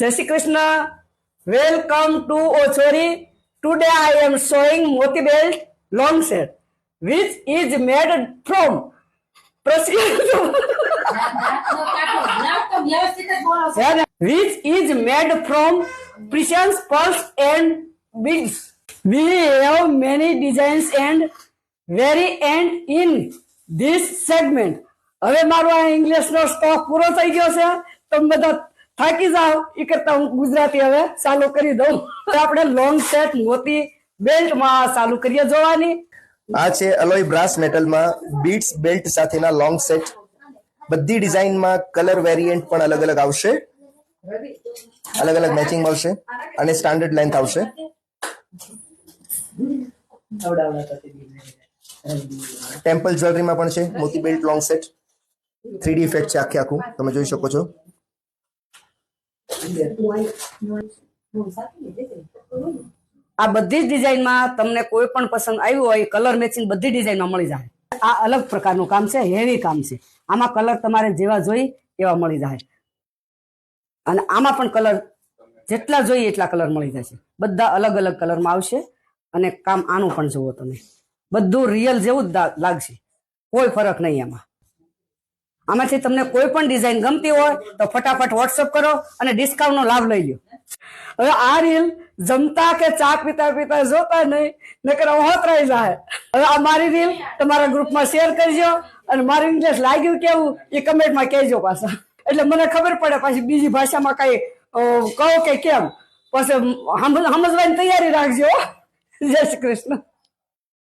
Jai Shri Krishna. Welcome to Ochori. Today I am showing moti belt long set, which is made from which is made from precious pearls and beads. We have many designs and variant in this segment. હવે મારો આ ઇંગ્લિશનો stock પૂરો થઈ ગયો છે. તમે બધા થાકી જાઓ એ કરતા હું ગુજરાતી હવે ચાલુ કરી દઉં. આપણે લોંગ સેટ મોતી બેલ્ટ માં ચાલુ કરીએ જોવાની. આ છે અલોય બ્રાસ મેટલમાં બીટ્સ બેલ્ટ સાથેના લોંગ સેટ. બધી ડિઝાઇનમાં કલર વેરિયન્ટ પણ અલગ અલગ આવશે, અલગ અલગ મેચિંગ આવશે અને સ્ટાન્ડર્ડ લેન્થ આવશે. ટેમ્પલ જ્વેલરીમાં પણ છે મોતી belt long set. 3D effect છે આખે આખું, તમે જોઈ શકો છો. આ બધી જ ડિઝાઇનમાં તમને કોઈ પણ પસંદ આવ્યું હોય કલર મેચિંગ બધી ડિઝાઇનમાં મળી જાય. આ અલગ પ્રકારનું કામ છે, હેવી કામ છે. આમાં કલર તમારે જેવા જોઈ એવા મળી જાય અને આમાં પણ કલર જેટલા જોઈએ એટલા કલર મળી જશે. બધા અલગ અલગ કલરમાં આવશે અને કામ આનું પણ જુઓ તમે, બધું રિયલ જેવું જ લાગશે, કોઈ ફરક નહીં આમાં. આમાંથી તમને કોઈ પણ ડિઝાઇન ગમતી હોય તો ફટાફટ વોટ્સઅપ કરો અને ડિસ્કાઉન્ટનો લાભ લઈ લો. હવે આ રીલ જમતા કે ચા પીતા પીતા જોતા નહીં, નકર હોતરાઈ જાય. હવે આ મારી રીલ તમારા ગ્રુપમાં શેર કરજો અને મારું ઇંગ્લિશ લાગ્યું કેવું એ કમેન્ટમાં કહેજો પાછા, એટલે મને ખબર પડે પાછી બીજી ભાષામાં કઈ કહો કે કેમ, પછી સમજવાની તૈયારી રાખજો. જય શ્રી કૃષ્ણ.